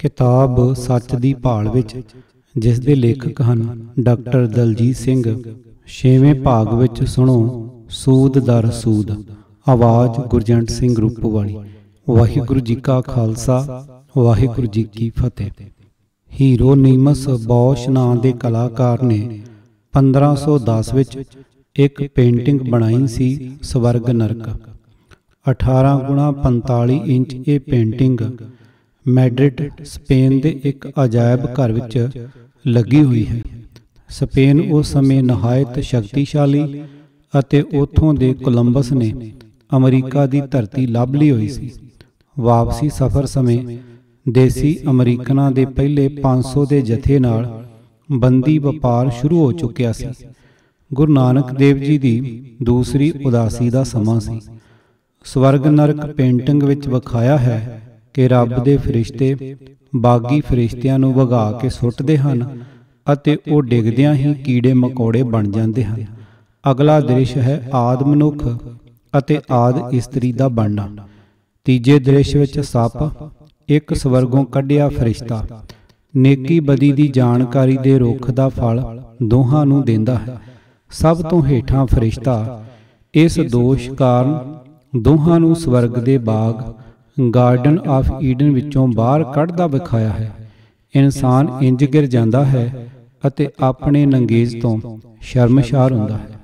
किताब सच दी भाल विच, जिस दे लेखक हन डॉक्टर दलजीत सिंह। 6वें भाग विच सुनो सूद दर सूद। आवाज़ गुरजंट सिंह ग्रुप वाली। वाहिगुरू जी का खालसा, वाहिगुरू जी की फतेह। हीरो नीमस बॉश नां दे कलाकार ने 1510 विच एक पेंटिंग बनाई सी स्वर्ग नरक। 18 गुणा 45 इंच ये पेंटिंग मैड्रिड स्पेन के एक अजायब घर विच लगी हुई है। स्पेन उस समय नहायत शक्तिशाली अते उथों दे कोलंबस ने अमरीका की धरती लभ ली हुई सी। वापसी सफ़र समय देसी अमरीकनां दे पहले 500 के जथे नाल बंदी वपार शुरू हो चुकिया सी। गुरु नानक देव जी की दूसरी उदासी का समा सी। स्वर्ग नरक पेंटिंग विच विखाया है कि रब दे फरिश्ते बागी फरिश्तियां नूं वगा के सुੱਟਦੇ ਹਨ ਅਤੇ ਉਹ ਡਿੱਗਦਿਆਂ ही कीड़े मकोड़े बन जाते हैं। अगला दृश्य है आद मनुख ਅਤੇ आद इस्त्री का बनना। तीजे दृश्य विच सप एक स्वर्गों कढ़िया फरिश्ता नेकी बदी की जानकारी दे रुख का फल दोहां नूं देंदा है। सब तो हेठां फरिश्ता इस दोष कारण दोहां नूं स्वर्ग दे बाग गार्डन ऑफ ईडन विचों बाहर कढ़दा विखाया है। इंसान इंज गिर जाता है अते अपने नंगेज तो शर्मशार हुंदा है।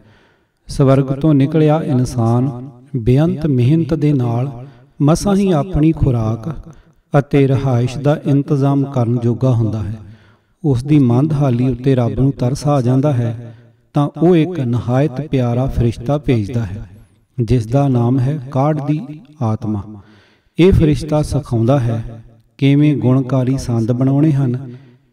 स्वर्ग तो निकलिया इंसान बेअंत मेहनत दे नाल मसां ही अपनी खुराक अते रहाइश का इंतजाम करन जोगा हुंदा है। उसकी मंदहाली उत्ते रब नूं तरस आ जाता है तां ओह एक नहायत प्यारा फरिश्ता भेजदा है जिसका नाम है काढ़ दी आत्मा। ਇਹ ਫਰਿਸ਼ਤਾ ਸਿਖਾਉਂਦਾ ਹੈ ਕਿਵੇਂ ਗੁਣਕਾਰੀ ਸੰਦ ਬਣਾਉਣੇ ਹਨ,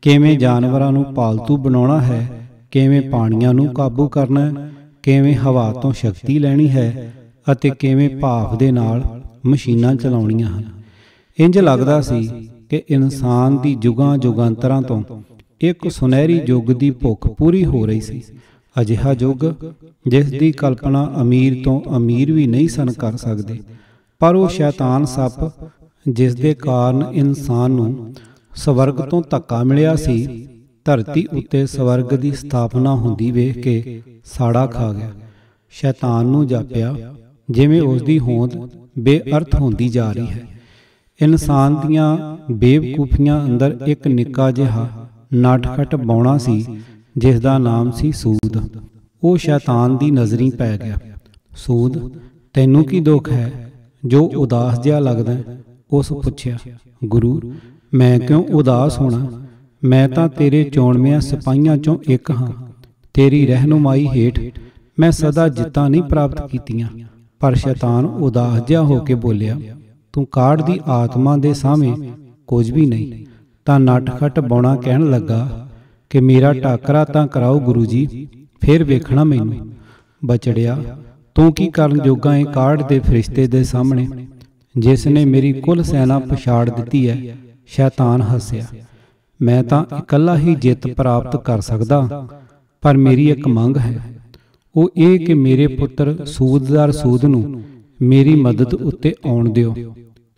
ਕਿਵੇਂ ਜਾਨਵਰਾਂ ਨੂੰ ਪਾਲਤੂ ਬਣਾਉਣਾ ਹੈ, ਕਿਵੇਂ ਪਾਣੀਆਂ ਨੂੰ ਕਾਬੂ ਕਰਨਾ ਹੈ, ਕਿਵੇਂ ਹਵਾ ਤੋਂ ਸ਼ਕਤੀ ਲੈਣੀ ਹੈ ਅਤੇ ਕਿਵੇਂ ਭਾਫ ਦੇ ਨਾਲ ਮਸ਼ੀਨਾਂ ਚਲਾਉਣੀਆਂ ਹਨ। ਇੰਜ ਲੱਗਦਾ ਸੀ ਕਿ ਇਨਸਾਨ ਦੀ ਜੁਗਾਂ ਜੁਗਾਂਤਰਾਂ ਤੋਂ ਇੱਕ ਸੁਨਹਿਰੀ ਯੁੱਗ ਦੀ ਭੁੱਖ ਪੂਰੀ ਹੋ ਰਹੀ ਸੀ। ਅਜਿਹਾ ਯੁੱਗ ਜਿਸ ਦੀ ਕਲਪਨਾ ਅਮੀਰ ਤੋਂ ਅਮੀਰ ਵੀ ਨਹੀਂ ਸਨ ਕਰ ਸਕਦੇ। पर वह शैतान सप जिस दे कारण इंसान नूं स्वर्ग तो धक्का मिलिया सी, धरती उत्ते स्वर्ग की स्थापना हुंदी वेख के साड़ा खा गया। शैतान नूं जापिया जिवें उसकी होंद बेअर्थ होंदी जा रही है। इंसान दियां बेवकूफियां अंदर एक निक्का जिहा नटखट बौणा सी जिसका नाम सी सूद। वो शैतान की नज़री पै गया। सूद, तैनूं की दुख है जो उदास जिहा लगदा है? उस पुछया। गुरु, मैं क्यों उदास होना? मैं तां तेरे चोणवियां सिपाहियां चों एक हाँ। तेरी रहनुमाई हेठ मैं सदा जित्तां नहीं प्राप्त कीतियां। पर शैतान उदास जिहा हो के बोलिया, तू काढ़ दी आत्मा दे सामने कुछ भी नहीं। तां नटखट बौणा कहण लगा कि मेरा टाकरा तां कराओ गुरु जी, फिर वेखना मैनूं। बचड़िया, तू की करन जोगा है काढ़ दे फरिश्ते दे सामने जिसने मेरी कुल सेना पछाड़ दी है। शैतान हसिया। मैं तां इकल्ला ही जित प्राप्त कर सकदा, पर मेरी एक मंग है। वो ये कि मेरे पुत्र सूददार सूद नूं मेरी मदद उत्ते आउण दिओ।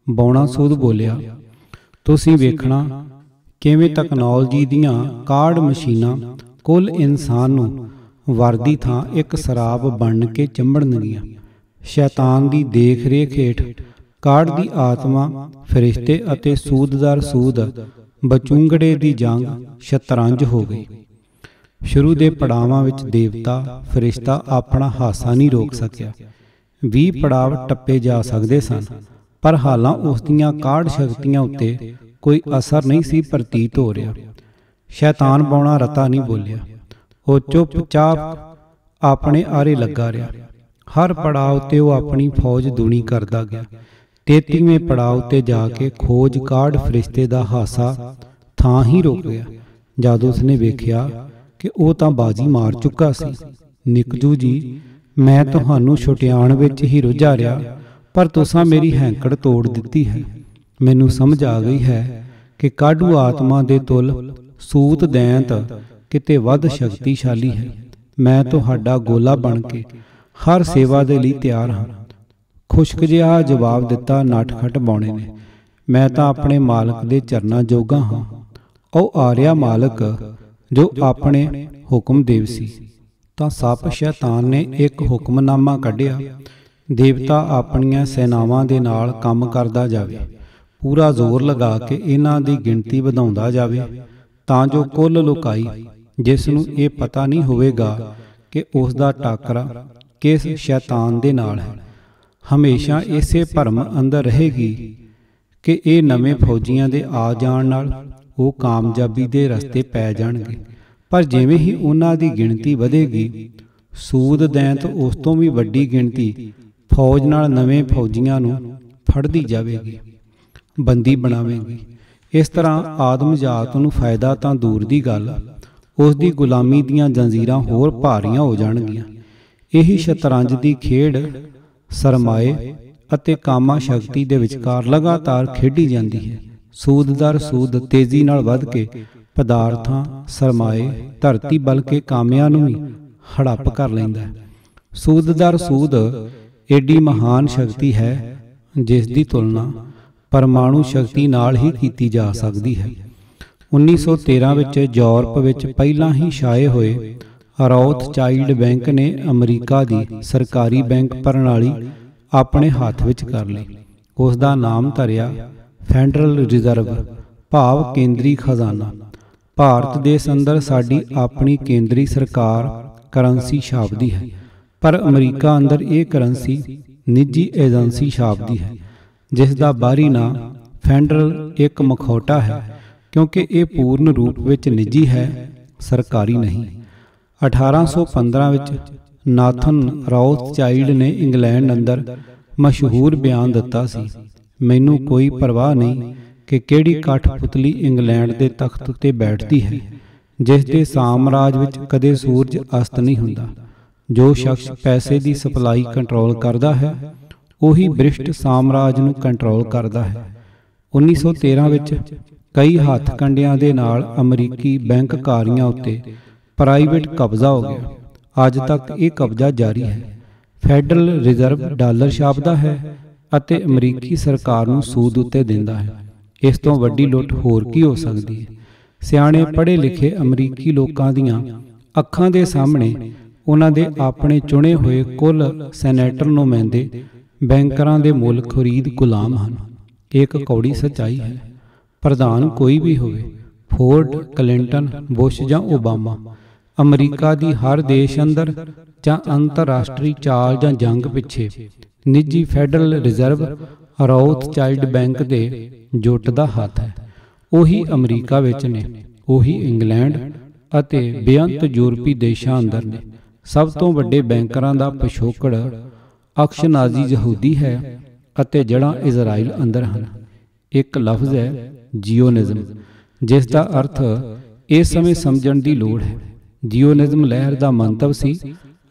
बौणा सूद बोलिया, तुसीं वेखना किवें तकनॉलोजी दीआं काढ़ मशीनां कुल इंसान नूं वर्दी थां एक शराब बन के चंबड़नगियां। शैतान की देख रेख हेठ काढ़ दी आत्मा फरिश्ते अते सूददार सूद बचूंगड़े की जंग शतरंज हो गई। शुरू के पड़ावां विच देवता फरिश्ता अपना हासा नहीं रोक सकिया। 20 पड़ाव टप्पे जा सकते सन, पर हालां उसदियां काढ़ शक्तियां उत्ते कोई असर नहीं सी प्रतीत हो रहा। शैतान बौणा रता नहीं बोलिया। वो चुपचाप अपने आरे लगा रहा। हर पड़ाव ते वो अपनी फौज दूनी करता गया। 33वें पड़ाव ते जाके खोज काढ़ फरिश्ते का हासा थां ही रुक गया जद उसने वेख्या कि वह तां बाजी मार चुका सी। निकजू जी, मैं तुहानूं छुटियाण विच ही रुझा रहा, पर तुसां मेरी हैंकड़ तोड़ दिती है। मैनूं समझ आ गई है कि काढ़ू आत्मा दे तुल सूत दैंत किते वध शक्तिशाली है। मैं तुहाडा गोला बन के हर सेवा दे लई तैयार हाँ। खुश्क जिहा जवाब दिता नटखट बौणे ने। मैं तां अपने मालक दे चरनां जोगा हां। ਉਹ ਆਰਿਆ ਮਾਲਕ ਜੋ ਆਪਣੇ ਹੁਕਮ ਦੇਵ ਸੀ। ਤਾਂ ਸੱਪ ਸ਼ੈਤਾਨ ਨੇ ਇੱਕ ਹੁਕਮਨਾਮਾ ਕੱਢਿਆ, ਦੇਵਤਾ ਆਪਣੀਆਂ ਸੈਨਾਵਾਂ ਦੇ ਨਾਲ ਕੰਮ ਕਰਦਾ ਜਾਵੇ, ਪੂਰਾ ਜ਼ੋਰ ਲਗਾ ਕੇ ਇਹਨਾਂ ਦੀ ਗਿਣਤੀ ਵਧਾਉਂਦਾ ਜਾਵੇ, ਤਾਂ ਜੋ ਕੁੱਲ ਲੁਕਾਈ ਜਿਸ ਨੂੰ ਇਹ ਪਤਾ ਨਹੀਂ ਹੋਵੇਗਾ ਕਿ ਉਸ ਦਾ ਟਾਕਰਾ ਕਿਸ ਸ਼ੈਤਾਨ ਦੇ ਨਾਲ ਹੈ, ਹਮੇਸ਼ਾ ਇਸੇ ਭਰਮ ਅੰਦਰ ਰਹੇਗੀ ਕਿ ਇਹ ਨਵੇਂ ਫੌਜੀਆਂ ਦੇ ਆ ਜਾਣ ਨਾਲ ਉਹ ਕਾਮਯਾਬੀ ਦੇ ਰਸਤੇ ਪੈ ਜਾਣਗੇ। ਪਰ ਜਿਵੇਂ ਹੀ ਉਹਨਾਂ ਦੀ ਗਿਣਤੀ ਵਧੇਗੀ, ਸੂਦ ਦੈਂਤ ਉਸ ਤੋਂ ਵੀ ਵੱਡੀ ਗਿਣਤੀ ਫੌਜ ਨਾਲ ਨਵੇਂ ਫੌਜੀਆਂ ਨੂੰ ਫੜਦੀ ਜਾਵੇਗੀ, ਬੰਦੀ ਬਣਾਵੇਗੀ। ਇਸ ਤਰ੍ਹਾਂ ਆਦਮ ਜਾਤ ਨੂੰ ਫਾਇਦਾ ਤਾਂ ਦੂਰ ਦੀ ਗੱਲ, ਉਸ ਦੀ ਗੁਲਾਮੀ ਦੀਆਂ ਜੰਜੀਰਾਂ ਹੋਰ ਭਾਰੀਆਂ ਹੋ ਜਾਣਗੀਆਂ। ਇਹੀ ਸ਼ਤਰੰਜ ਦੀ ਖੇਡ ਸਰਮਾਏ ਅਤੇ ਕਾਮਾ ਸ਼ਕਤੀ ਦੇ ਵਿਚਕਾਰ ਲਗਾਤਾਰ ਖੇਡੀ ਜਾਂਦੀ ਹੈ। ਸੂਦ ਦਰ ਸੂਦ ਤੇਜ਼ੀ ਨਾਲ ਵੱਧ ਕੇ ਪਦਾਰਥਾਂ, ਸਰਮਾਏ, ਧਰਤੀ ਬਲਕਿ ਕਾਮਿਆਂ ਨੂੰ ਵੀ ਹੜੱਪ ਕਰ ਲੈਂਦਾ ਹੈ। ਸੂਦ ਦਰ ਸੂਦ ਏਡੀ ਮਹਾਨ ਸ਼ਕਤੀ ਹੈ ਜਿਸ ਦੀ ਤੁਲਨਾ ਪਰਮਾਣੂ ਸ਼ਕਤੀ ਨਾਲ ਹੀ ਕੀਤੀ ਜਾ ਸਕਦੀ ਹੈ। 1913 ਵਿੱਚ ਯੂਰਪ ਵਿੱਚ ਪਹਿਲਾਂ ਹੀ ਛਾਏ ਹੋਏ ਰੌਥਚਾਈਲਡ ਬੈਂਕ ਨੇ ਅਮਰੀਕਾ ਦੀ ਸਰਕਾਰੀ ਬੈਂਕ ਪ੍ਰਣਾਲੀ ਆਪਣੇ ਹੱਥ ਵਿੱਚ ਕਰ ਲਈ। ਉਸ ਦਾ ਨਾਮ ਧਰਿਆ ਫੈਡਰਲ ਰਿਜ਼ਰਵ, ਭਾਵ ਕੇਂਦਰੀ ਖਜ਼ਾਨਾ। ਭਾਰਤ ਦੇਸ਼ ਅੰਦਰ ਸਾਡੀ ਆਪਣੀ ਕੇਂਦਰੀ ਸਰਕਾਰ ਕਰੰਸੀ ਛਾਪਦੀ ਹੈ, ਪਰ ਅਮਰੀਕਾ ਅੰਦਰ ਇਹ ਕਰੰਸੀ ਨਿੱਜੀ ਏਜੰਸੀ ਛਾਪਦੀ ਹੈ, ਜਿਸ ਦਾ ਬਾਹਰੀ ਨਾਂ ਫੈਡਰਲ ਇੱਕ ਮਖੌਟਾ ਹੈ, ਕਿਉਂਕਿ ਇਹ ਪੂਰਨ ਰੂਪ ਵਿੱਚ ਨਿੱਜੀ ਹੈ, ਸਰਕਾਰੀ ਨਹੀਂ। 1815 ਵਿੱਚ ਨਾਥਨ ਰੌਥਚਾਈਲਡ ਨੇ ਇੰਗਲੈਂਡ ਅੰਦਰ ਮਸ਼ਹੂਰ ਬਿਆਨ ਦਿੱਤਾ ਸੀ, ਮੈਨੂੰ ਕੋਈ ਪਰਵਾਹ ਨਹੀਂ ਕਿ ਕਿਹੜੀ ਕਠਪੁਤਲੀ ਇੰਗਲੈਂਡ ਦੇ ਤਖਤ ਉੱਤੇ ਬੈਠਦੀ ਹੈ, ਜਿਸ ਦੇ ਸਾਮਰਾਜ ਵਿੱਚ ਕਦੇ ਸੂਰਜ ਅਸਤ ਨਹੀਂ ਹੁੰਦਾ। ਜੋ ਸ਼ਖਸ ਪੈਸੇ ਦੀ ਸਪਲਾਈ ਕੰਟਰੋਲ ਕਰਦਾ ਹੈ, ਉਹੀ ਬ੍ਰਿਸ਼ਟ ਸਾਮਰਾਜ ਨੂੰ ਕੰਟਰੋਲ ਕਰਦਾ ਹੈ। 1913 ਵਿੱਚ ਕਈ ਹੱਥ ਕੰਡਿਆਂ ਦੇ ਨਾਲ ਅਮਰੀਕੀ ਬੈਂਕਕਾਰੀਆਂ ਉੱਤੇ ਪ੍ਰਾਈਵੇਟ ਕਬਜ਼ਾ ਹੋ ਗਿਆ। ਅੱਜ ਤੱਕ ਇਹ ਕਬਜ਼ਾ ਜਾਰੀ ਹੈ। ਫੈਡਰਲ ਰਿਜ਼ਰਵ ਡਾਲਰ ਛਾਪਦਾ ਹੈ ਅਤੇ ਅਮਰੀਕੀ ਸਰਕਾਰ ਨੂੰ ਸੂਦ ਉੱਤੇ ਦਿੰਦਾ ਹੈ। ਇਸ ਤੋਂ ਵੱਡੀ ਲੁੱਟ ਹੋਰ ਕੀ ਹੋ ਸਕਦੀ ਹੈ। ਸਿਆਣੇ ਪੜ੍ਹੇ ਲਿਖੇ ਅਮਰੀਕੀ ਲੋਕਾਂ ਦੀਆਂ ਅੱਖਾਂ ਦੇ ਸਾਹਮਣੇ ਉਹਨਾਂ ਦੇ ਆਪਣੇ ਚੁਣੇ ਹੋਏ ਕੁੱਲ ਸੈਨੇਟਰ ਨੁਮਾਇੰਦੇ ਬੈਂਕਰਾਂ ਦੇ ਮੁੱਲ ਖਰੀਦ ਗੁਲਾਮ ਹਨ। ਇੱਕ ਕੌੜੀ ਸੱਚਾਈ ਹੈ। ਪ੍ਰਧਾਨ ਕੋਈ ਵੀ ਹੋਵੇ, ਫੋਰਡ, ਕਲਿੰਟਨ, ਬੁਸ਼ ਜਾਂ ਓਬਾਮਾ, ਅਮਰੀਕਾ ਦੀ ਹਰ ਦੇਸ਼ ਅੰਦਰ ਜਾਂ ਅੰਤਰਰਾਸ਼ਟਰੀ ਚਾਲ ਜਾਂ ਜੰਗ ਪਿੱਛੇ ਨਿੱਜੀ ਫੈਡਰਲ ਰਿਜ਼ਰਵ ਰੌਥਚਾਈਲਡ ਬੈਂਕ ਦੇ ਜੁੱਟ ਦਾ ਹੱਥ ਹੈ। ਉਹੀ ਅਮਰੀਕਾ ਵਿੱਚ ਨੇ, ਉਹੀ ਇੰਗਲੈਂਡ ਅਤੇ ਬੇਅੰਤ ਯੂਰਪੀ ਦੇਸ਼ਾਂ ਅੰਦਰ ਨੇ। ਸਭ ਤੋਂ ਵੱਡੇ ਬੈਂਕਰਾਂ ਦਾ ਪਿਛੋਕੜ ਅਕਸ਼ਨਾਜ਼ੀ ਯਹੂਦੀ ਹੈ ਅਤੇ ਜੜ੍ਹਾਂ ਇਜ਼ਰਾਈਲ ਅੰਦਰ ਹਨ। ਇੱਕ ਲਫ਼ਜ਼ ਹੈ ਜੀਓਨਿਜ਼ਮ, ਜਿਸ ਦਾ ਅਰਥ ਇਸ ਸਮੇਂ ਸਮਝਣ ਦੀ ਲੋੜ ਹੈ। ਜੀਓਨਿਜ਼ਮ ਲਹਿਰ ਦਾ ਮੰਤਵ ਸੀ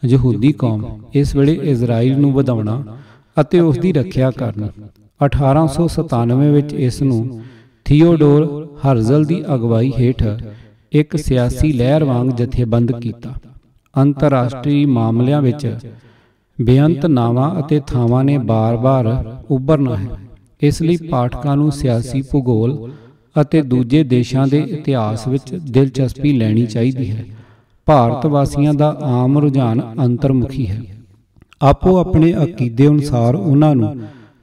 ਯਹੂਦੀ ਕੌਮ ਇਸ ਵੇਲੇ ਇਜ਼ਰਾਈਲ ਨੂੰ ਵਧਾਉਣਾ ਅਤੇ ਉਸ ਦੀ ਰੱਖਿਆ ਕਰਨੀ। 1897 ਵਿੱਚ ਇਸ ਨੂੰ ਥੀਓਡੋਰ ਹਰਜ਼ਲ ਦੀ ਅਗਵਾਈ ਹੇਠ ਇੱਕ ਸਿਆਸੀ ਲਹਿਰ ਵਾਂਗ ਜਥੇਬੰਦ ਕੀਤਾ। ਅੰਤਰਰਾਸ਼ਟਰੀ ਮਾਮਲਿਆਂ ਵਿੱਚ ਬੇਅੰਤ ਨਾਵਾਂ ਅਤੇ ਥਾਵਾਂ ਨੇ ਬਾਰ-ਬਾਰ ਉੱਭਰਨਾ ਹੈ। ਇਸ ਲਈ ਪਾਠਕਾਂ ਨੂੰ ਸਿਆਸੀ ਭੂਗੋਲ ਅਤੇ ਦੂਜੇ ਦੇਸ਼ਾਂ ਦੇ ਇਤਿਹਾਸ ਵਿੱਚ ਦਿਲਚਸਪੀ ਲੈਣੀ ਚਾਹੀਦੀ ਹੈ। ਭਾਰਤ ਵਾਸੀਆਂ ਦਾ ਆਮ ਰੁਝਾਨ ਅੰਤਰਮੁਖੀ ਹੈ। ਆਪੋ ਆਪਣੇ ਅਕੀਦੇ ਅਨੁਸਾਰ ਉਹਨਾਂ ਨੂੰ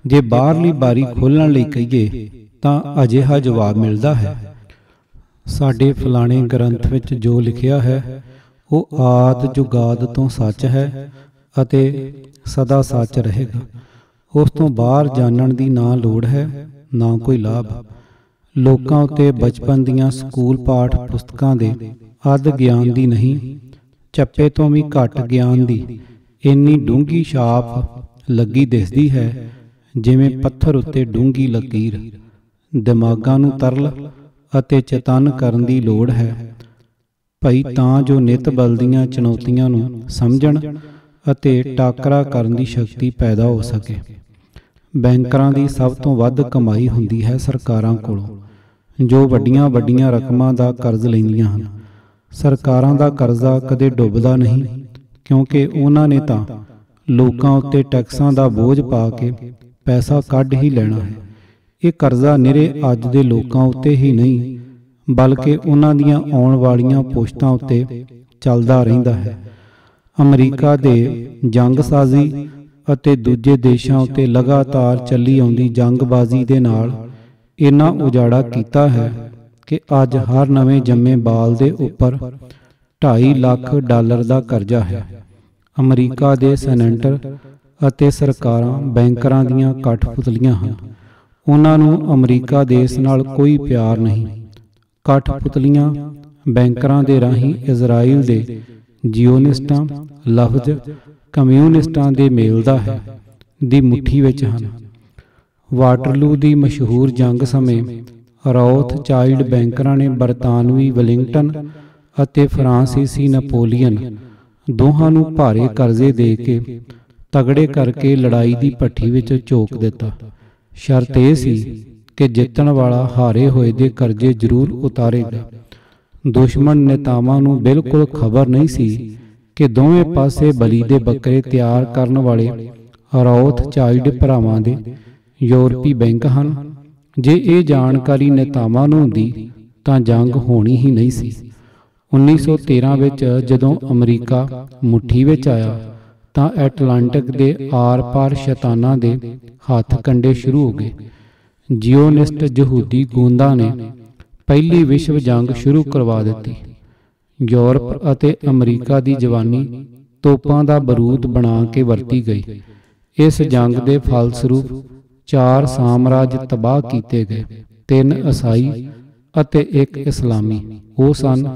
ਜੇ ਬਾਹਰਲੀ ਬਾਰੀ ਖੋਲ੍ਹਣ ਲਈ ਕਹੀਏ ਤਾਂ ਅਜਿਹਾ ਜਵਾਬ ਮਿਲਦਾ ਹੈ, ਸਾਡੇ ਫਲਾਣੇ ਗ੍ਰੰਥ ਵਿੱਚ ਜੋ ਲਿਖਿਆ ਹੈ ਉਹ ਆਦ ਜੁਗਾਦ ਤੋਂ ਸੱਚ ਹੈ ਅਤੇ ਸਦਾ ਸੱਚ ਰਹੇਗਾ। ਉਸ ਤੋਂ ਬਾਹਰ ਜਾਣਨ ਦੀ ਨਾ ਲੋੜ ਹੈ, ਨਾ ਕੋਈ ਲਾਭ। ਲੋਕਾਂ ਉੱਤੇ ਬਚਪਨ ਦੀਆਂ ਸਕੂਲ ਪਾਠ ਪੁਸਤਕਾਂ ਦੇ ਅੱਧ ਗਿਆਨ ਦੀ ਨਹੀਂ, ਚੱਪੇ ਤੋਂ ਵੀ ਘੱਟ ਗਿਆਨ ਦੀ ਇੰਨੀ ਡੂੰਘੀ ਛਾਪ ਲੱਗੀ ਦਿਸਦੀ ਹੈ, ਜਿਵੇਂ ਪੱਥਰ ਉੱਤੇ ਡੂੰਘੀ ਲਕੀਰ। ਦਿਮਾਗਾਂ ਨੂੰ ਤਰਲ ਅਤੇ ਚੇਤੰਨ ਕਰਨ ਦੀ ਲੋੜ ਹੈ ਭਈ, ਤਾਂ ਜੋ ਨਿਤ ਬਲਦੀਆਂ ਚੁਣੌਤੀਆਂ ਨੂੰ ਸਮਝਣ ਅਤੇ ਟਾਕਰਾ ਕਰਨ ਦੀ ਸ਼ਕਤੀ ਪੈਦਾ ਹੋ ਸਕੇ। ਬੈਂਕਰਾਂ ਦੀ ਸਭ ਤੋਂ ਵੱਧ ਕਮਾਈ ਹੁੰਦੀ ਹੈ ਸਰਕਾਰਾਂ ਕੋਲੋਂ, ਜੋ ਵੱਡੀਆਂ ਵੱਡੀਆਂ ਰਕਮਾਂ ਦਾ ਕਰਜ਼ ਲੈਂਦੀਆਂ ਹਨ। ਸਰਕਾਰਾਂ ਦਾ ਕਰਜ਼ਾ ਕਦੇ ਡੁੱਬਦਾ ਨਹੀਂ, ਕਿਉਂਕਿ ਉਹਨਾਂ ਨੇ ਤਾਂ ਲੋਕਾਂ ਉੱਤੇ ਟੈਕਸਾਂ ਦਾ ਬੋਝ ਪਾ ਕੇ ਪੈਸਾ ਕੱਢ ਹੀ ਲੈਣਾ ਹੈ। ਇਹ ਕਰਜ਼ਾ ਨਿਰੇ ਅੱਜ ਦੇ ਲੋਕਾਂ ਉੱਤੇ ਹੀ ਨਹੀਂ ਬਲਕਿ ਉਹਨਾਂ ਦੀਆਂ ਆਉਣ ਵਾਲੀਆਂ ਪੁਸ਼ਤਾਂ ਉੱਤੇ ਚੱਲਦਾ ਰਹਿੰਦਾ ਹੈ। ਅਮਰੀਕਾ ਦੇ ਜੰਗਸਾਜ਼ੀ ਅਤੇ ਦੂਜੇ ਦੇਸ਼ਾਂ ਉੱਤੇ ਲਗਾਤਾਰ ਚੱਲੀ ਆਉਂਦੀ ਜੰਗਬਾਜ਼ੀ ਦੇ ਨਾਲ ਇੰਨਾ ਉਜਾੜਾ ਕੀਤਾ ਹੈ ਕਿ ਅੱਜ ਹਰ ਨਵੇਂ ਜੰਮੇ ਬਾਲ ਦੇ ਉੱਪਰ 2.5 ਲੱਖ ਡਾਲਰ ਦਾ ਕਰਜ਼ਾ ਹੈ। ਅਮਰੀਕਾ ਦੇ ਸੈਨੇਟਰ ਅਤੇ ਸਰਕਾਰਾਂ ਬੈਂਕਰਾਂ ਦੀਆਂ ਕਠਪੁਤਲੀਆਂ ਹਨ। ਉਹਨਾਂ ਨੂੰ ਅਮਰੀਕਾ ਦੇਸ਼ ਨਾਲ ਕੋਈ ਪਿਆਰ ਨਹੀਂ। ਕਠਪੁਤਲੀਆਂ ਬੈਂਕਰਾਂ ਦੇ ਰਾਹੀਂ ਇਜ਼ਰਾਈਲ ਦੇ ਜਿਓਨਿਸਟਾਂ ਲਫ਼ਜ਼ ਕਮਿਊਨਿਸਟਾਂ ਦੇ ਮੇਲ ਦਾ ਹੈ ਦੀ ਮੁੱਠੀ ਵਿੱਚ ਹਨ। ਵਾਟਰਲੂ ਦੀ ਮਸ਼ਹੂਰ ਜੰਗ ਸਮੇਂ ਰੌਥ ਚਾਈਲਡ ਬੈਂਕਰਾਂ ਨੇ ਬਰਤਾਨਵੀ ਵੈਲਿੰਗਟਨ ਅਤੇ ਫਰਾਂਸੀਸੀ ਨਪੋਲੀਅਨ ਦੋਹਾਂ ਨੂੰ ਭਾਰੇ ਕਰਜ਼ੇ ਦੇ ਕੇ ਤਗੜੇ ਕਰਕੇ ਲੜਾਈ ਦੀ ਭੱਠੀ ਵਿੱਚ ਝੋਕ ਦਿੱਤਾ। ਸ਼ਰਤ ਇਹ ਸੀ ਕਿ ਜਿੱਤਣ ਵਾਲਾ ਹਾਰੇ ਹੋਏ ਦੇ ਕਰਜ਼ੇ ਜ਼ਰੂਰ ਉਤਾਰੇਗਾ। ਦੁਸ਼ਮਣ ਨੇਤਾਵਾਂ ਨੂੰ ਬਿਲਕੁਲ ਖਬਰ ਨਹੀਂ ਸੀ ਕਿ ਦੋਵੇਂ ਪਾਸੇ ਬਲੀ ਦੇ ਬੱਕਰੇ ਤਿਆਰ ਕਰਨ ਵਾਲੇ ਰੌਥ ਚਾਈਲਡ ਭਰਾਵਾਂ ਦੇ ਯੂਰਪੀ ਬੈਂਕ ਹਨ। ਜੇ ਇਹ ਜਾਣਕਾਰੀ ਨੇਤਾਵਾਂ ਨੂੰ ਹੁੰਦੀ ਤਾਂ ਜੰਗ ਹੋਣੀ ਹੀ ਨਹੀਂ ਸੀ। 1913 ਵਿੱਚ ਜਦੋਂ ਅਮਰੀਕਾ ਮੁੱਠੀ ਵਿੱਚ ਆਇਆ ਤਾਂ ਐਟਲਾਂਟਿਕ ਦੇ ਆਰ-ਪਾਰ ਸ਼ੈਤਾਨਾਂ ਦੇ ਹੱਥ ਕੰਡੇ ਸ਼ੁਰੂ ਹੋ ਗਏ। ਜਿਓਨਿਸਟ ਯਹੂਦੀ ਗੂੰਦਾਂ ਨੇ ਪਹਿਲੀ ਵਿਸ਼ਵ ਜੰਗ ਸ਼ੁਰੂ ਕਰਵਾ ਦਿੱਤੀ। ਯੂਰਪ ਅਤੇ ਅਮਰੀਕਾ ਦੀ ਜਵਾਨੀ ਤੋਪਾਂ ਦਾ ਬਰੂਦ ਬਣਾ ਕੇ ਵਰਤੀ ਗਈ। ਇਸ ਜੰਗ ਦੇ ਫਲਸਰੂਪ 4 ਸਾਮਰਾਜ ਤਬਾਹ ਕੀਤੇ ਗਏ, 3 ਈਸਾਈ ਅਤੇ 1 ਇਸਲਾਮੀ। ਉਹ ਸਨ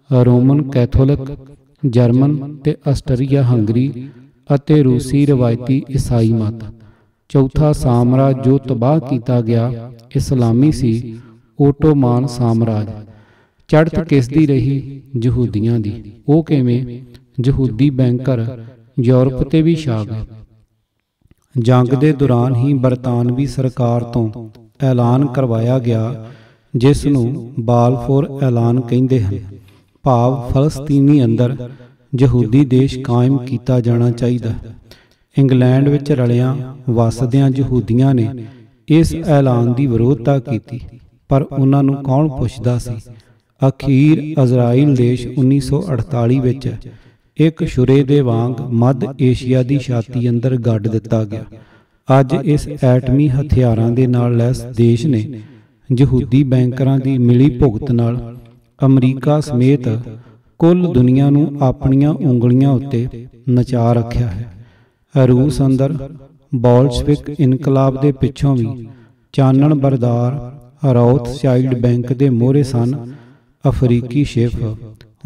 ਰੋਮਨ ਕੈਥੋਲਿਕ, ਜਰਮਨ ਤੇ ਆਸਟਰੀਆ ਹੰਗਰੀ ਅਤੇ ਰੂਸੀ ਰਵਾਇਤੀ ਈਸਾਈ ਮਤ। ਚੌਥਾ ਸਾਮਰਾਜ ਜੋ ਤਬਾਹ ਕੀਤਾ ਗਿਆ ਇਸਲਾਮੀ ਸੀ, ਓਟੋਮਾਨ ਸਾਮਰਾਜ। ਚੜ੍ਹਤ ਕਿਸ ਦੀ ਰਹੀ? ਯਹੂਦੀਆਂ ਦੀ। ਉਹ ਕਿਵੇਂ? ਯਹੂਦੀ ਬੈਂਕਰ ਯੂਰਪ ਤੇ ਵੀ ਛਾ ਗਏ। ਜੰਗ ਦੇ ਦੌਰਾਨ ਹੀ ਬਰਤਾਨਵੀ ਸਰਕਾਰ ਤੋਂ ਐਲਾਨ ਕਰਵਾਇਆ ਗਿਆ, ਜਿਸ ਨੂੰ ਬਾਲਫੋਰ ਐਲਾਨ ਕਹਿੰਦੇ ਹਨ, ਭਾਵ ਫਲਸਤੀਨੀ ਅੰਦਰ ਯਹੂਦੀ ਦੇਸ਼ ਕਾਇਮ ਕੀਤਾ ਜਾਣਾ ਚਾਹੀਦਾ। ਇੰਗਲੈਂਡ ਵਿੱਚ ਰਲਿਆਂ ਵਸਦਿਆਂ ਯਹੂਦੀਆਂ ਨੇ ਇਸ ਐਲਾਨ ਦੀ ਵਿਰੋਧਤਾ ਕੀਤੀ, ਪਰ ਉਹਨਾਂ ਨੂੰ ਕੌਣ ਪੁੱਛਦਾ ਸੀ। ਅਖੀਰ ਇਜ਼ਰਾਈਲ ਦੇਸ਼ 1948 ਵਿੱਚ ਇੱਕ ਛੁਰੇ ਦੇ ਵਾਂਗ ਮੱਧ ਏਸ਼ੀਆ ਦੀ ਛਾਤੀ ਅੰਦਰ ਗੱਡ ਦਿੱਤਾ ਗਿਆ। ਅੱਜ ਇਸ ਐਟਮੀ ਹਥਿਆਰਾਂ ਦੇ ਨਾਲ ਲੈਸ ਦੇਸ਼ ਨੇ ਯਹੂਦੀ ਬੈਂਕਰਾਂ ਦੀ ਮਿਲੀ ਭੁਗਤ ਨਾਲ ਅਮਰੀਕਾ ਸਮੇਤ ਕੁੱਲ ਦੁਨੀਆ ਨੂੰ ਆਪਣੀਆਂ ਉਂਗਲੀਆਂ ਉੱਤੇ ਨਚਾ ਰੱਖਿਆ ਹੈ। ਰੂਸ ਅੰਦਰ ਬੋਲਸ਼ਵਿਕ ਇਨਕਲਾਬ ਦੇ ਪਿੱਛੋਂ ਵੀ ਚਾਨਣ ਬਰਦਾਰ ਰੌਥ ਚਾਈਲਡ ਬੈਂਕ ਦੇ ਮੋਹਰੇ ਸਨ। ਅਫਰੀਕੀ ਸ਼ਿਫ,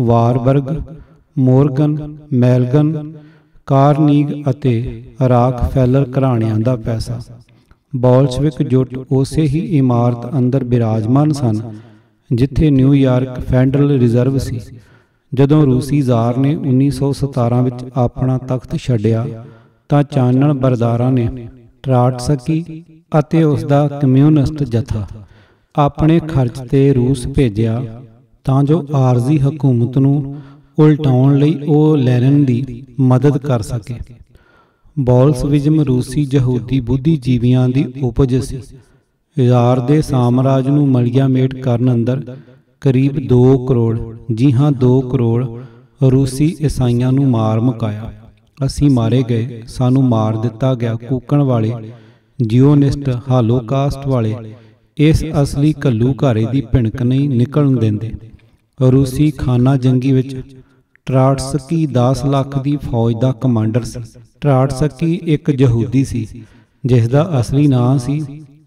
ਵਾਰਬਰਗ, ਮੋਰਗਨ, ਮੈਲਗਨ, ਕਾਰਨੀਗ ਅਤੇ ਰਾਕਫੈਲਰ ਘਰਾਣਿਆਂ ਦਾ ਪੈਸਾ। ਬੋਲਸ਼ਵਿਕ ਜੁੱਟ ਉਸੇ ਹੀ ਇਮਾਰਤ ਅੰਦਰ ਬਿਰਾਜਮਾਨ ਸਨ ਜਿੱਥੇ ਨਿਊਯਾਰਕ ਫੈਡਰਲ ਰਿਜ਼ਰਵ ਸੀ। ਜਦੋਂ ਰੂਸੀ ਜ਼ਾਰ ਨੇ 1917 ਵਿੱਚ ਆਪਣਾ ਤਖਤ ਛੱਡਿਆ ਤਾਂ ਚਾਨਣ ਬਰਦਾਰਾਂ ਨੇ ਟਰਾਟਸਕੀ ਅਤੇ ਉਸ ਦਾ ਕਮਿਊਨਿਸਟ ਜਥਾ ਆਪਣੇ ਖਰਚ ਤੇ ਰੂਸ ਭੇਜਿਆ ਤਾਂ ਜੋ ਆਰਜ਼ੀ ਹਕੂਮਤ ਨੂੰ ਉਲਟਾਉਣ ਲਈ ਉਹ ਲੈਨਿਨ ਦੀ ਮਦਦ ਕਰ ਸਕੇ। ਬੋਲਸ਼ਵਿਜ਼ਮ ਰੂਸੀ ਯਹੂਦੀ ਬੁੱਧੀਜੀਵੀਆਂ ਦੀ ਉਪਜ ਸੀ। ਜ਼ਾਰ ਦੇ ਸਾਮਰਾਜ ਨੂੰ ਮਲੀਆ ਮੇਟ ਕਰਨ ਅੰਦਰ ਕਰੀਬ 2 ਕਰੋੜ, ਜੀ ਹਾਂ 2 ਕਰੋੜ ਰੂਸੀ ਈਸਾਈਆਂ ਨੂੰ ਮਾਰ ਮੁਕਾਇਆ। ਅਸੀਂ ਮਾਰੇ ਗਏ, ਸਾਨੂੰ ਮਾਰ ਦਿੱਤਾ ਗਿਆ। ਕੂਕਣ ਵਾਲੇ ਜਿਓਨਿਸਟ ਹਾਲੋਕਾਸਟ ਵਾਲੇ ਇਸ ਅਸਲੀ ਘੱਲੂਘਾਰੇ ਦੀ ਭਿਣਕ ਨਹੀਂ ਨਿਕਲਣ ਦਿੰਦੇ। ਰੂਸੀ ਖਾਨਾ ਜੰਗੀ ਵਿੱਚ ਟਰਾਟਸਕੀ 10 ਲੱਖ ਦੀ ਫੌਜ ਦਾ ਕਮਾਂਡਰ ਸੀ। ਟਰਾਟਸਕੀ ਇੱਕ ਯਹੂਦੀ ਸੀ ਜਿਸ ਦਾ ਅਸਲੀ ਨਾਂ ਸੀ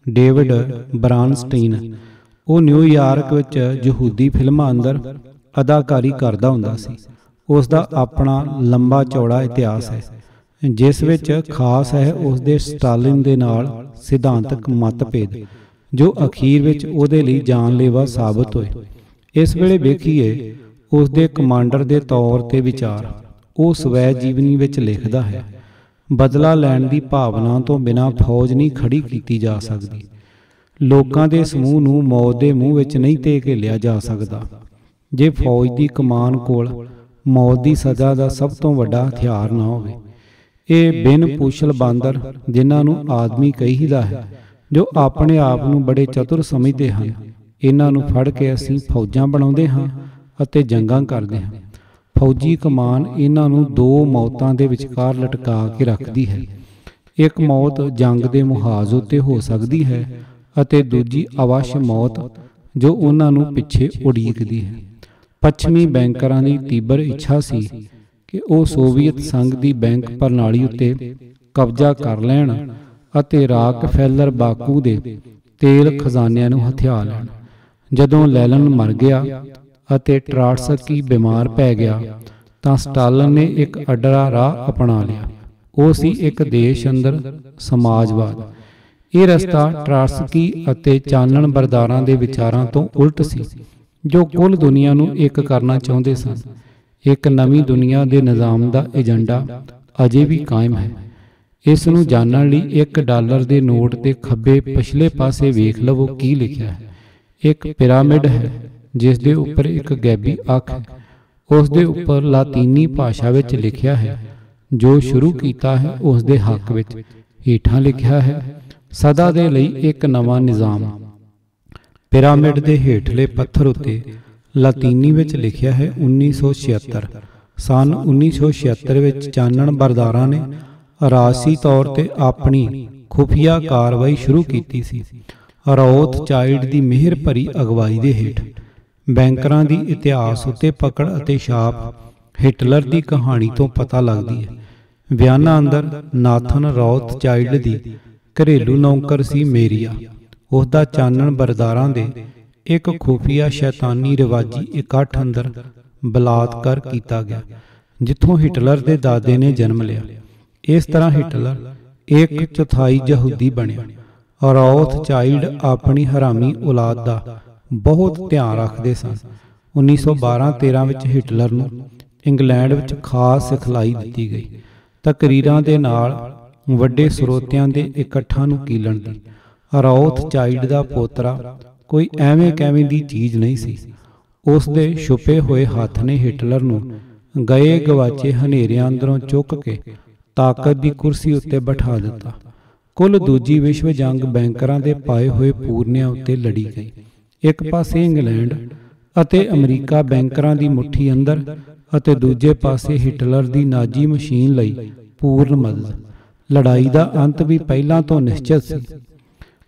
ਡੇਵਿਡ ਬਰਾਨਸਟੀਨ। ਉਹ ਨਿਊਯਾਰਕ ਵਿੱਚ ਯਹੂਦੀ ਫਿਲਮਾਂ ਅੰਦਰ ਅਦਾਕਾਰੀ ਕਰਦਾ ਹੁੰਦਾ ਸੀ। ਉਸ ਦਾ ਆਪਣਾ ਲੰਬਾ ਚੌੜਾ ਇਤਿਹਾਸ ਹੈ ਜਿਸ ਵਿੱਚ ਖਾਸ ਹੈ ਉਸ ਦੇ ਸਟਾਲਿਨ ਦੇ ਨਾਲ ਸਿਧਾਂਤਕ ਮਤਭੇਦ ਜੋ ਅਖੀਰ ਵਿੱਚ ਉਹਦੇ ਲਈ ਜਾਨਲੇਵਾ ਸਾਬਤ ਹੋਏ। ਇਸ ਵੇਲੇ ਵੇਖੀਏ ਉਸ ਦੇ ਕਮਾਂਡਰ ਦੇ ਤੌਰ ਤੇ ਵਿਚਾਰ। ਉਹ ਸਵੈ ਜੀਵਨੀ ਵਿੱਚ ਲਿਖਦਾ ਹੈ, ਬਦਲਾ ਲੈਣ ਦੀ ਭਾਵਨਾ ਤੋਂ ਬਿਨਾਂ ਫੌਜ ਨਹੀਂ ਖੜੀ ਕੀਤੀ ਜਾ ਸਕਦੀ। ਲੋਕਾਂ ਦੇ ਸਮੂਹ ਨੂੰ ਮੌਤ ਦੇ ਮੂੰਹ ਵਿੱਚ ਨਹੀਂ ਧੇ ਘੇਲਿਆ ਜਾ ਸਕਦਾ। ਜੇ ਫੌਜ ਦੀ ਕਮਾਨ ਕੋਲ ਮੌਤ ਦੀ ਸਜ਼ਾ ਦਾ ਸਭ ਤੋਂ ਵੱਡਾ ਹਥਿਆਰ ਨਾ ਹੋਵੇ। ਇਹ ਬਿਨ ਪੁਛਲ ਬਾਂਦਰ, ਜਿਨ੍ਹਾਂ ਨੂੰ ਆਦਮੀ ਕਹੀਦਾ ਹੈ, ਜੋ ਆਪਣੇ ਆਪ ਨੂੰ ਬੜੇ ਚਤੁਰ ਸਮਝਦੇ ਹਨ। ਇਹਨਾਂ ਨੂੰ ਫੜ ਕੇ ਅਸੀਂ ਫੌਜਾਂ ਬਣਾਉਂਦੇ ਹਾਂ ਅਤੇ ਜੰਗਾਂ ਕਰਦੇ ਹਾਂ। ਫੌਜੀ ਕਮਾਨ ਇਹਨਾਂ ਨੂੰ ਦੋ ਮੌਤਾਂ ਦੇ ਵਿਚਕਾਰ ਲਟਕਾ ਕੇ ਰੱਖਦੀ ਹੈ। ਇੱਕ ਮੌਤ ਜੰਗ ਦੇ ਮੁਹਾਜ਼ ਉੱਤੇ ਹੋ ਸਕਦੀ ਹੈ ਅਤੇ ਦੂਜੀ ਅਵੱਸ਼ ਮੌਤ ਜੋ ਉਹਨਾਂ ਨੂੰ ਪਿੱਛੇ ਉਡੀਕਦੀ ਹੈ। ਪੱਛਮੀ ਬੈਂਕਰਾਂ ਦੀ ਤੀਬਰ ਇੱਛਾ ਸੀ ਕਿ ਉਹ ਸੋਵੀਅਤ ਸੰਘ ਦੀ ਬੈਂਕ ਪ੍ਰਣਾਲੀ ਉੱਤੇ ਕਬਜ਼ਾ ਕਰ ਲੈਣ ਅਤੇ ਰਾਕਫੈਲਰ ਬਾਕੂ ਦੇ ਤੇਲ ਖਜ਼ਾਨਿਆਂ ਨੂੰ ਹਥਿਆ ਲੈਣ। ਜਦੋਂ ਲੈਨਨ ਮਰ ਗਿਆ ਅਤੇ ਟਰਾਟਸਕੀ ਬਿਮਾਰ ਪੈ ਗਿਆ ਤਾਂ ਸਟਾਲਿਨ ਨੇ ਇੱਕ ਅੱਡਰਾ ਰਾਹ ਅਪਣਾ ਲਿਆ। ਉਹ ਸੀ ਇੱਕ ਦੇਸ਼ ਅੰਦਰ ਸਮਾਜਵਾਦ। ਇਹ ਰਸਤਾ ਟਰਾਟਸਕੀ ਅਤੇ ਚਾਨਣ ਬਰਦਾਰਾਂ ਦੇ ਵਿਚਾਰਾਂ ਤੋਂ ਉਲਟ ਸੀ, ਜੋ ਕੁੱਲ ਦੁਨੀਆ ਨੂੰ ਇੱਕ ਕਰਨਾ ਚਾਹੁੰਦੇ ਸਨ। ਇੱਕ ਨਵੀਂ ਦੁਨੀਆ ਦੇ ਨਿਜ਼ਾਮ ਦਾ ਏਜੰਡਾ ਅਜੇ ਵੀ ਕਾਇਮ ਹੈ। ਇਸ ਨੂੰ ਜਾਣਨ ਲਈ $1 ਦੇ ਨੋਟ ਦੇ ਖੱਬੇ ਪਿਛਲੇ ਪਾਸੇ ਵੇਖ ਲਵੋ ਕੀ ਲਿਖਿਆ ਹੈ। ਇੱਕ ਪਿਰਾਮਿਡ ਹੈ ਜਿਸ ਦੇ ਉੱਪਰ ਇੱਕ ਗੈਬੀ ਅੱਖ ਹੈ। ਉਸ ਦੇ ਉੱਪਰ ਲਾਤੀਨੀ ਭਾਸ਼ਾ ਵਿੱਚ ਲਿਖਿਆ ਹੈ, ਜੋ ਸ਼ੁਰੂ ਕੀਤਾ ਹੈ ਉਸ ਦੇ ਹੱਕ ਵਿੱਚ। ਹੇਠਾਂ ਲਿਖਿਆ ਹੈ, ਸਦਾ ਦੇ ਲਈ ਇੱਕ ਨਵਾਂ ਨਿਜ਼ਾਮ। ਪਿਰਾਮਿਡ ਦੇ ਹੇਠਲੇ ਪੱਥਰ ਉੱਤੇ ਲਾਤੀਨੀ ਵਿੱਚ ਲਿਖਿਆ ਹੈ 1976। ਸੰਨ 1976 ਵਿੱਚ ਚਾਨਣ ਬਰਦਾਰਾਂ ਨੇ ਰਾਜਸੀ ਤੌਰ ਤੇ ਆਪਣੀ ਖੁਫੀਆ ਕਾਰਵਾਈ ਸ਼ੁਰੂ ਕੀਤੀ ਸੀ। ਰੌਥਚਾਈਲਡ ਦੀ ਮਿਹਰ ਭਰੀ ਅਗਵਾਈ ਦੇ ਹੇਠ ਬੈਂਕਰਾਂ ਦੀ ਇਤਿਹਾਸ ਉੱਤੇ ਪਕੜ ਅਤੇ ਛਾਪ ਹਿਟਲਰ ਦੀ ਕਹਾਣੀ ਤੋਂ ਪਤਾ ਲੱਗਦੀ ਹੈ। ਵਿਆਨਾ ਅੰਦਰ ਨਾਥਨ ਰੌਥਚਾਈਲਡ ਦੀ ਘਰੇਲੂ ਨੌਕਰ ਸੀ ਮੇਰੀਆ। ਉਸ ਦਾ ਚਾਨਣ ਬਰਦਾਰਾਂ ਦੇ ਇੱਕ ਖੁਫੀਆ ਸ਼ੈਤਾਨੀ ਰਿਵਾਜੀ ਇਕੱਠ ਅੰਦਰ ਬਲਾਤਕਾਰ ਕੀਤਾ ਗਿਆ, ਜਿੱਥੋਂ ਹਿਟਲਰ ਦੇ ਦਾਦੇ ਨੇ ਜਨਮ ਲਿਆ। ਇਸ ਤਰ੍ਹਾਂ ਹਿਟਲਰ 1/4 ਯਹੂਦੀ ਬਣਿਆ। ਰੌਥਚਾਈਲਡ ਆਪਣੀ ਹਰਾਮੀ ਔਲਾਦ ਦਾ ਬਹੁਤ ਧਿਆਨ ਰੱਖਦੇ ਸਨ। 1912-13 ਵਿੱਚ ਹਿਟਲਰ ਨੂੰ ਇੰਗਲੈਂਡ ਵਿੱਚ ਖਾਸ ਸਿਖਲਾਈ ਦਿੱਤੀ ਗਈ, ਤਕਰੀਰਾਂ ਦੇ ਨਾਲ ਵੱਡੇ ਸਰੋਤਿਆਂ ਦੇ ਇਕੱਠਾਂ ਨੂੰ ਕੀਲਣ ਦੀ। ਰੌਥਚਾਈਲਡ ਦਾ ਪੋਤਰਾ ਕੋਈ ਐਵੇਂ ਕੈਵੇਂ ਦੀ ਚੀਜ਼ ਨਹੀਂ ਸੀ। ਉਸ ਦੇ ਛੁਪੇ ਹੋਏ ਹੱਥ ਨੇ ਹਿਟਲਰ ਨੂੰ ਗਏ ਗਵਾਚੇ ਹਨੇਰਿਆਂ ਅੰਦਰੋਂ ਚੁੱਕ ਕੇ ਤਾਕਤ ਦੀ ਕੁਰਸੀ ਉੱਤੇ ਬਿਠਾ ਦਿੱਤਾ। ਕੁੱਲ ਦੂਜੀ ਵਿਸ਼ਵ ਜੰਗ ਬੈਂਕਰਾਂ ਦੇ ਪਾਏ ਹੋਏ ਪੂਰਨਿਆਂ ਉੱਤੇ ਲੜੀ ਗਈ। ਇੱਕ ਪਾਸੇ ਇੰਗਲੈਂਡ ਅਤੇ ਅਮਰੀਕਾ ਬੈਂਕਰਾਂ ਦੀ ਮੁੱਠੀ ਅੰਦਰ ਅਤੇ ਦੂਜੇ ਪਾਸੇ ਹਿਟਲਰ ਦੀ ਨਾਜ਼ੀ ਮਸ਼ੀਨ ਲਈ ਪੂਰਨ ਮਦਦ। ਲੜਾਈ ਦਾ ਅੰਤ ਵੀ ਪਹਿਲਾਂ ਤੋਂ ਨਿਸ਼ਚਿਤ ਸੀ,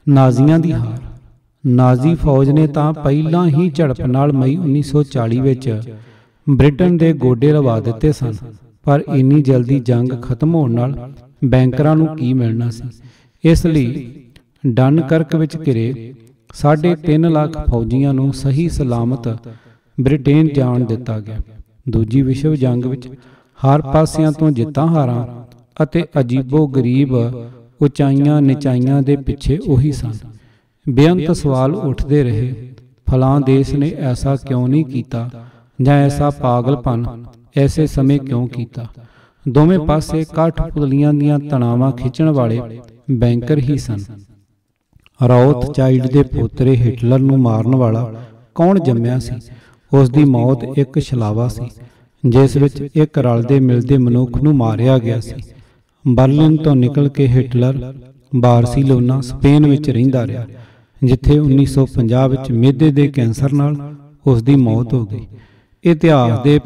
ਨਾਜ਼ੀਆਂ ਦੀ ਹਾਰ। ਨਾਜ਼ੀ ਫੌਜ ਨੇ ਤਾਂ ਪਹਿਲਾਂ ਹੀ ਝੜਪ ਨਾਲ ਮਈ 1940 ਵਿੱਚ ਬ੍ਰਿਟਨ ਦੇ ਗੋਡੇ ਲਵਾ ਦਿੱਤੇ ਸਨ, ਪਰ ਇੰਨੀ ਜਲਦੀ ਜੰਗ ਖਤਮ ਹੋਣ ਨਾਲ ਬੈਂਕਰਾਂ ਨੂੰ ਕੀ ਮਿਲਣਾ ਸੀ। ਇਸ ਲਈ ਡਨਕਰਕ ਵਿੱਚ ਘਿਰੇ 3.5 ਲੱਖ ਫੌਜੀਆਂ ਨੂੰ ਸਹੀ ਸਲਾਮਤ ਬ੍ਰਿਟੇਨ ਜਾਣ ਦਿੱਤਾ ਗਿਆ। ਦੂਜੀ ਵਿਸ਼ਵ ਜੰਗ ਵਿੱਚ ਹਰ ਪਾਸਿਆਂ ਤੋਂ ਜਿੱਤਾਂ ਹਾਰਾਂ ਅਤੇ ਅਜੀਬੋ ਗਰੀਬ ਉਚਾਈਆਂ ਨਿਚਾਈਆਂ ਦੇ ਪਿੱਛੇ ਉਹੀ ਸਨ। ਬੇਅੰਤ ਸਵਾਲ ਉੱਠਦੇ ਰਹੇ, ਫਲਾਂ ਦੇਸ਼ ਨੇ ਐਸਾ ਕਿਉਂ ਨਹੀਂ ਕੀਤਾ, ਜਾਂ ਐਸਾ ਪਾਗਲਪਨ ਐਸੇ ਸਮੇਂ ਕਿਉਂ ਕੀਤਾ। ਦੋਵੇਂ ਪਾਸੇ ਕਾਠਪੁਤਲੀਆਂ ਦੀਆਂ ਤਣਾਵਾਂ ਖਿੱਚਣ ਵਾਲੇ ਬੈਂਕਰ ਹੀ ਸਨ। ਰੌਥਚਾਈਲਡ ਦੇ ਪੋਤਰੇ ਹਿਟਲਰ ਨੂੰ ਮਾਰਨ ਵਾਲਾ ਕੌਣ ਜੰਮਿਆ ਸੀ? ਉਸ ਦੀ ਮੌਤ ਇੱਕ ਛਲਾਵਾ ਸੀ, ਜਿਸ ਵਿੱਚ ਇੱਕ ਰਲਦੇ ਮਿਲਦੇ ਮਨੁੱਖ ਨੂੰ ਮਾਰਿਆ ਗਿਆ ਸੀ। ਬਰਲਿਨ ਤੋਂ ਨਿਕਲ ਕੇ ਹਿਟਲਰ ਬਾਰਸੀਲੋਨਾ ਸਪੇਨ ਵਿੱਚ ਰਹਿੰਦਾ ਰਿਹਾ, ਜਿੱਥੇ 1950 ਵਿੱਚ ਮਿਹਦੇ ਦੇ ਕੈਂਸਰ ਨਾਲ ਉਸ ਦੀ ਮੌਤ ਹੋ ਗਈ। ਇਤਿਹਾਸ ਦੇ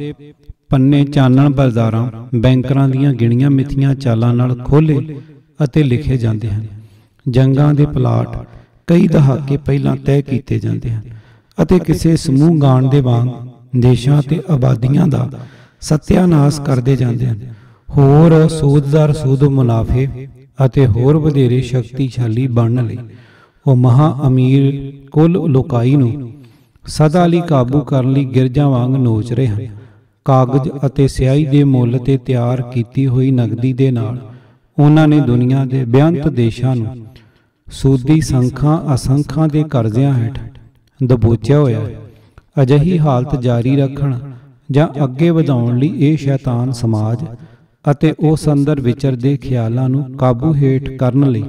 ਪੰਨੇ ਚਾਨਣ ਬਰਦਾਰਾਂ ਬੈਂਕਰਾਂ ਦੀਆਂ ਗਿਣੀਆਂ ਮਿਥੀਆਂ ਚਾਲਾਂ ਨਾਲ ਖੋਲ੍ਹੇ ਅਤੇ ਲਿਖੇ ਜਾਂਦੇ ਹਨ। ਜੰਗਾਂ ਦੇ ਪਲਾਟ ਕਈ ਦਹਾਕੇ ਪਹਿਲਾਂ ਤੈਅ ਕੀਤੇ ਜਾਂਦੇ ਹਨ ਅਤੇ ਕਿਸੇ ਸਮੂਹ ਗਾਣ ਦੇ ਵਾਂਗ ਦੇਸ਼ਾਂ ਤੇ ਆਬਾਦੀਆਂ ਦਾ ਸਤਿਆਨਾਸ਼ ਕਰਦੇ ਜਾਂਦੇ ਹਨ। ਹੋਰ ਸੂਦਦਾਰ ਸੂਦ ਮੁਨਾਫੇ ਅਤੇ ਹੋਰ ਵਧੇਰੇ ਸ਼ਕਤੀਸ਼ਾਲੀ ਬਣਨ ਲਈ ਉਹ ਮਹਾ ਅਮੀਰ ਕੁੱਲ ਲੋਕਾਈ ਨੂੰ ਸਦਾ ਲਈ ਕਾਬੂ ਕਰਨ ਲਈ ਗਿਰਜਾਂ ਵਾਂਗ ਨੋਚ ਰਹੇ ਹਨ। ਕਾਗਜ਼ ਅਤੇ ਸਿਆਹੀ ਦੇ ਮੁੱਲ ਤੇ ਤਿਆਰ ਕੀਤੀ ਹੋਈ ਨਗਦੀ ਦੇ ਨਾਲ ਉਹਨਾਂ ਨੇ ਦੁਨੀਆ ਦੇ ਬੇਅੰਤ ਦੇਸ਼ਾਂ ਨੂੰ ਸੂਦੀ ਸੰਖਾਂ ਅਸੰਖਾਂ ਦੇ ਕਰਜ਼ਿਆਂ ਹੇਠ ਦਬੋਚਿਆ ਹੋਇਆ ਹੈ। ਅਜਿਹੀ ਹਾਲਤ ਜਾਰੀ ਰੱਖਣ ਜਾਂ ਅੱਗੇ ਵਧਾਉਣ ਲਈ ਇਹ ਸ਼ੈਤਾਨ ਸਮਾਜ ਅਤੇ ਉਸ ਅੰਦਰ ਵਿਚਰਦੇ ਖਿਆਲਾਂ ਨੂੰ ਕਾਬੂ ਹੇਠ ਕਰਨ ਲਈ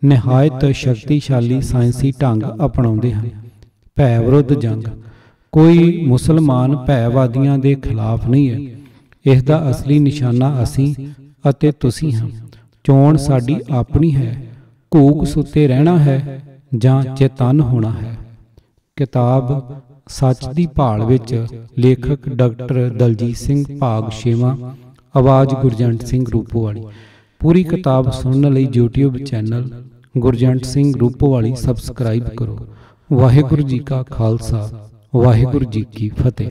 ਨਿਹਾਇਤ ਸ਼ਕਤੀਸ਼ਾਲੀ ਸਾਇੰਸੀ ਢੰਗ ਅਪਣਾਉਂਦੇ ਹਨ। ਭੈ ਵਿਰੁੱਧ ਜੰਗ। ਕੋਈ ਮੁਸਲਮਾਨ ਭੈਵਾਦੀਆਂ ਦੇ ਖਿਲਾਫ ਨਹੀਂ ਹੈ। ਇਸ ਦਾ ਅਸਲੀ ਨਿਸ਼ਾਨਾ ਅਸੀਂ ਅਤੇ ਤੁਸੀਂ ਹਾਂ। ਚੋਣ ਸਾਡੀ ਆਪਣੀ ਹੈ। ਭੂਖ ਸੁੱਤੇ ਰਹਿਣਾ ਹੈ ਜਾਂ ਚੇਤੰਨ ਹੋਣਾ ਹੈ। ਕਿਤਾਬ ਸੱਚ ਦੀ ਭਾਲ ਵਿੱਚ ਲੇਖਕ ਡਾਕਟਰ ਦਲਜੀਤ ਸਿੰਘ, ਭਾਗ 6ਵਾਂ, ਆਵਾਜ਼ ਗੁਰਜੰਟ ਸਿੰਘ ਰੂਪੋਵਾਲੀ। ਪੂਰੀ ਕਿਤਾਬ ਸੁਣਨ ਲਈ YouTube channel Gurjant Singh Rupowali subscribe ਕਰੋ। ਵਾਹਿਗੁਰੂ ਜੀ ਕਾ ਖਾਲਸਾ, ਵਾਹਿਗੁਰੂ ਜੀ ਕੀ ਫਤਿਹ।